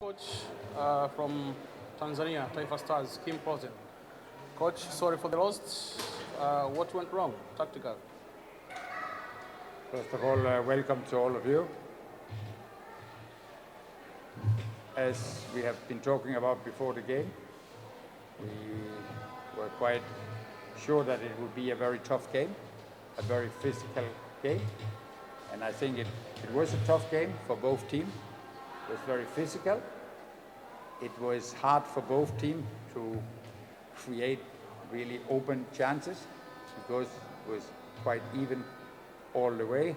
Coach from Tanzania, Taifa Stars, Kim Paulsen. Coach, sorry for the loss. What went wrong, tactical? First of all, welcome to all of you. As we have been talking about before the game, we were quite sure that it would be a very tough game, a very physical game. And I think it was a tough game for both teams. It was very physical. It was hard for both teams to create really open chances because it was quite even all the way.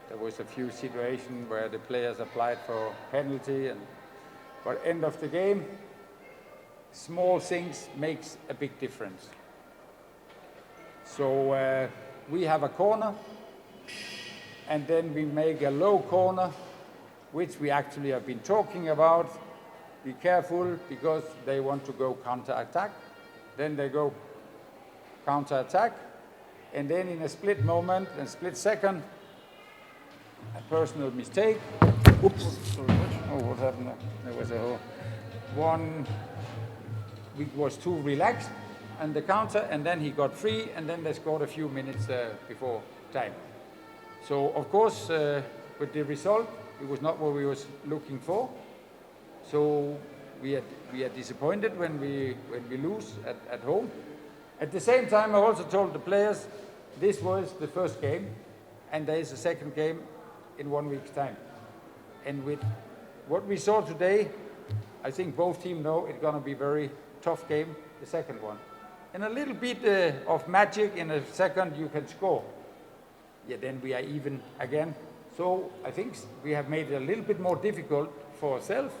There was a few situations where the players applied for penalty, but end of the game, small things makes a big difference. So we have a corner, and then we make a low corner, which we actually have been talking about. Be careful because they want to go counter-attack. Then they go counter-attack, and then in a split moment, a split second, a personal mistake. Oops. Sorry, Coach. Oh, what happened there? There was a one. We was too relaxed, and the counter, and then he got free, and then they scored a few minutes before time. So of course, with the result, it was not what we was looking for. So we are disappointed when we lose at home. At the same time, I also told the players this was the first game, and there is a second game in 1 week's time. And with what we saw today, I think both teams know it's going to be a very tough game, the second one. And a little bit of magic in a second, you can score. Yeah, then we are even again. So I think we have made it a little bit more difficult for ourselves.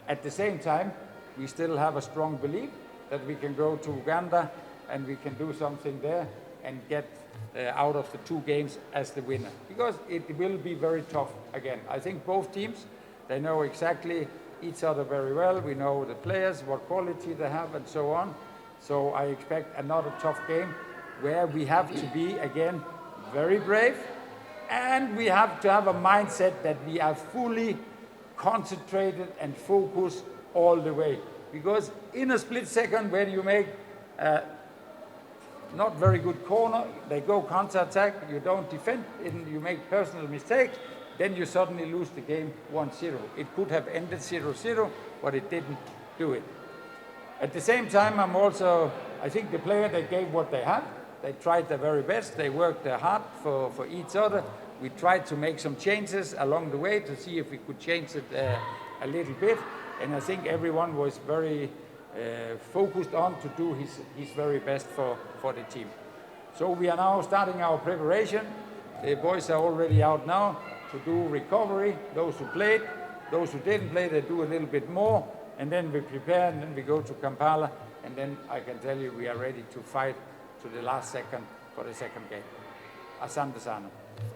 At the same time, we still have a strong belief that we can go to Uganda and we can do something there and get out of the two games as the winner. Because it will be very tough again. I think both teams, they know exactly each other very well. We know the players, what quality they have and so on. So I expect another tough game where we have to be, again, very brave. And we have to have a mindset that we are fully concentrated and focused all the way. Because in a split second, when you make not very good corner, they go counter-attack, you don't defend, and you make personal mistakes, then you suddenly lose the game 1-0. It could have ended 0-0, but it didn't do it. At the same time, I think the player, they gave what they had. They tried their very best. They worked hard for each other. We tried to make some changes along the way to see if we could change it a little bit. And I think everyone was very focused on to do his very best for the team. So we are now starting our preparation. The boys are already out now to do recovery. Those who played, those who didn't play, they do a little bit more. And then we prepare, and then we go to Kampala. And then I can tell you we are ready to fight to the last second for the second game. Asante sana.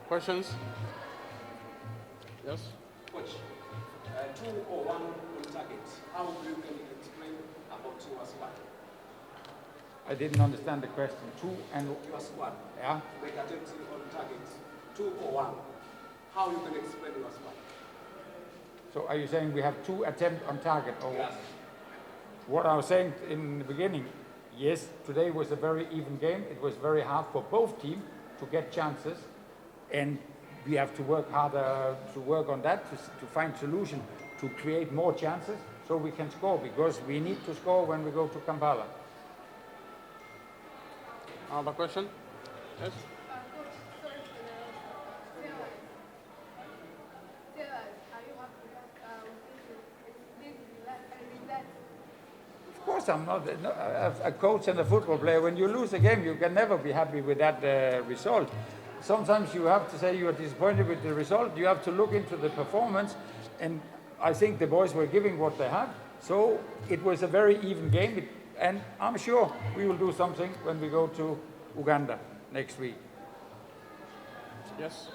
Questions? Yes? Coach, 2 or 1 on target. How do you can explain about your squad? I didn't understand the question. 2 and... Your squad. Yeah? Make attempts on target. 2 or 1. How you can explain your squad? So are you saying we have 2 attempts on target? Or Yes. what I was saying in the beginning, yes, today was a very even game. It was very hard for both teams to get chances. And we have to work harder to work on that, to find solution, to create more chances so we can score, because we need to score when we go to Kampala. Another question? Yes? Coach, sorry for the tell us, are you happy with that? Of course I'm not. A coach and a football player, when you lose a game, you can never be happy with that result. Sometimes you have to say you are disappointed with the result. You have to look into the performance, and I think the boys were giving what they had. So it was a very even game, and I'm sure we will do something when we go to Uganda next week. Yes?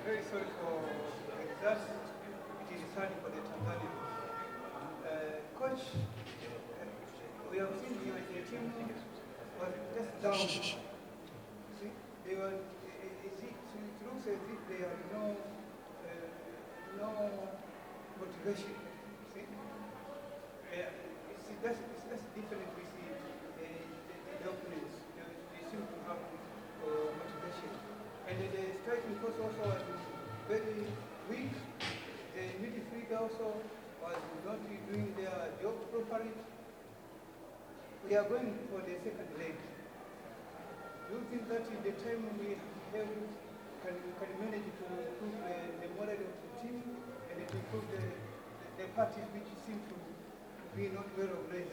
Very sorry for the result. It is sad for the Tanzanians. Coach, we have seen your team was just down. See, they were. It looks as if they are no motivation. See? That's different with the opponents. They seem to have motivation. And the striking force also was very weak. The midfield also was not doing their job properly. We are going for the second leg. Do you think that in the time we have, can manage to improve the morale of the team and to improve the parties which seem to be not well organized?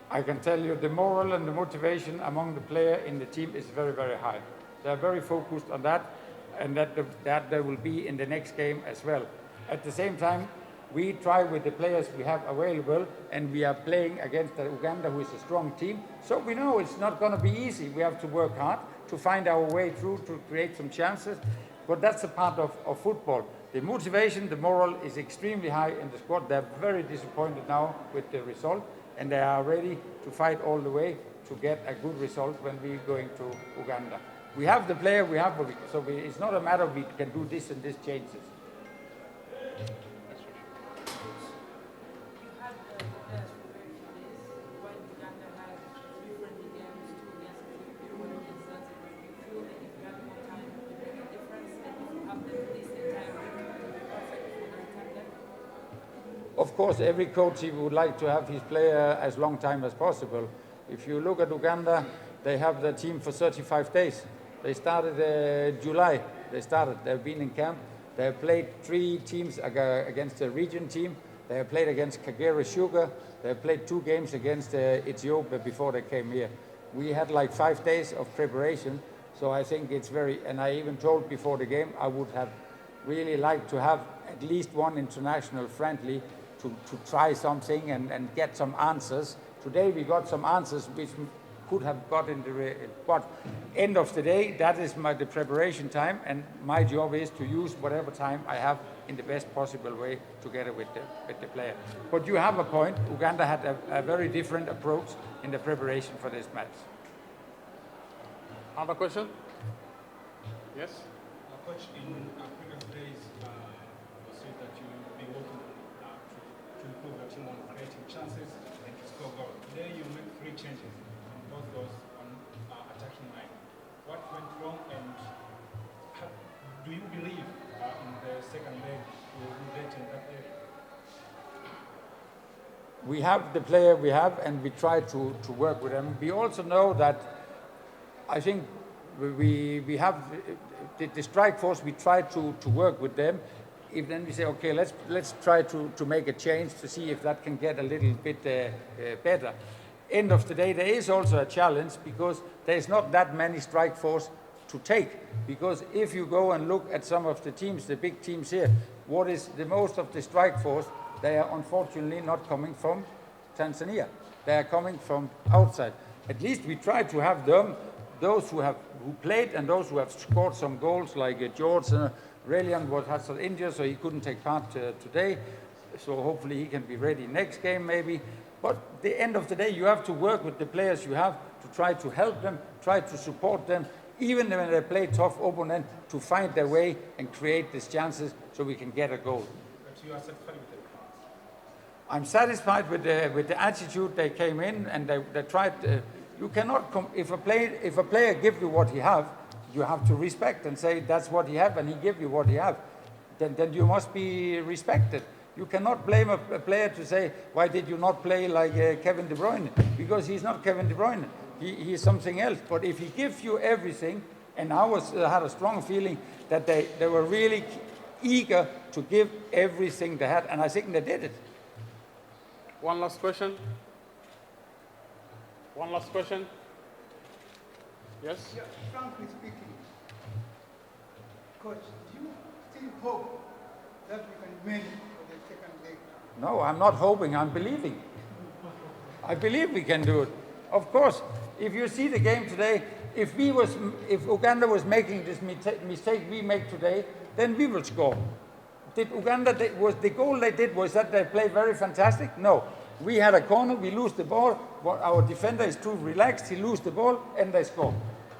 I can tell you the moral and the motivation among the player in the team is very, very high. They're very focused on that, and that they will be in the next game as well. At the same time, we try with the players we have available, and we are playing against Uganda, who is a strong team. So we know it's not going to be easy. We have to work hard to find our way through, to create some chances. But that's a part of football. The motivation, the moral is extremely high in the squad. They're very disappointed now with the result, and they are ready to fight all the way to get a good result when we're going to Uganda. We have the player, we have, it's not a matter of we can do this and this changes. Of course, every coach would like to have his player as long time as possible. If you look at Uganda, they have the team for 35 days. They started July. They've been in camp. They have played 3 teams against the region team. They have played against Kagera Sugar. They have played 2 games against Ethiopia before they came here. We had like 5 days of preparation. So I think it's and I even told before the game, I would have really liked to have at least one international friendly to try something and get some answers. Today we got some answers which could have got in but end of the day, that is the preparation time, and my job is to use whatever time I have in the best possible way together with the player. But you have a point. Uganda had a very different approach in the preparation for this match. Another question? Yes? Coach, in previous days, you said that you will be working to improve the team on creating chances and to score goals. Today you make 3 changes, both those on attacking line. What went wrong, and do you believe in the second leg you will be better in that area? We have the player we have, and we try to work with them. We also know that I think we have the strike force. We try to work with them. If then we say, okay, let's try to make a change to see if that can get a little bit better. End of the day, there is also a challenge because there is not that many strike force to take. Because if you go and look at some of the teams, the big teams here, what is the most of the strike force? They are unfortunately not coming from Tanzania. They are coming from outside. At least we try to have them, those who played and those who have scored some goals, like George Relian had some injury, so he couldn't take part today. So hopefully he can be ready next game maybe. But at the end of the day, you have to work with the players you have to try to help them, try to support them, even when they play tough opponent, to find their way and create these chances so we can get a goal. But you are satisfied with it? I'm satisfied with the attitude they came in, and they tried. You cannot if a player gives you what he have, you have to respect and say that's what he have, and he give you what he have. Then you must be respected. You cannot blame a player to say, why did you not play like Kevin De Bruyne? Because he's not Kevin De Bruyne. He is something else. But if he gives you everything, and I had a strong feeling that they were really eager to give everything they had, and I think they did it. One last question. One last question. Yes? Yeah, frankly speaking, Coach, do you still hope that we can manage for the second leg? No, I'm not hoping, I'm believing. I believe we can do it. Of course, if you see the game today, if Uganda was making this mistake we make today, then we will score. Did Uganda, the goal they did was that they played very fantastic? No. We had a corner, we lose the ball, our defender is too relaxed, he lose the ball, and they score.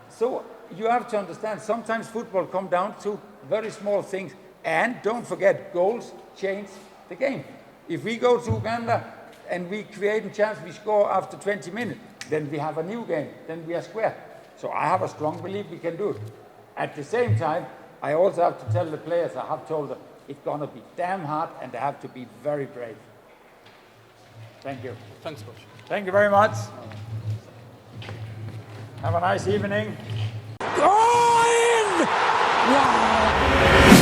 So you have to understand, sometimes football comes down to very small things, and don't forget, goals change the game. If we go to Uganda and we create a chance, we score after 20 minutes, then we have a new game, then we are square. So I have a strong belief we can do it. At the same time, I also have to tell the players, I have told them, it's going to be damn hard and they have to be very brave. Thank you. Thanks, coach. Thank you very much. Have a nice evening. Go in! Wow!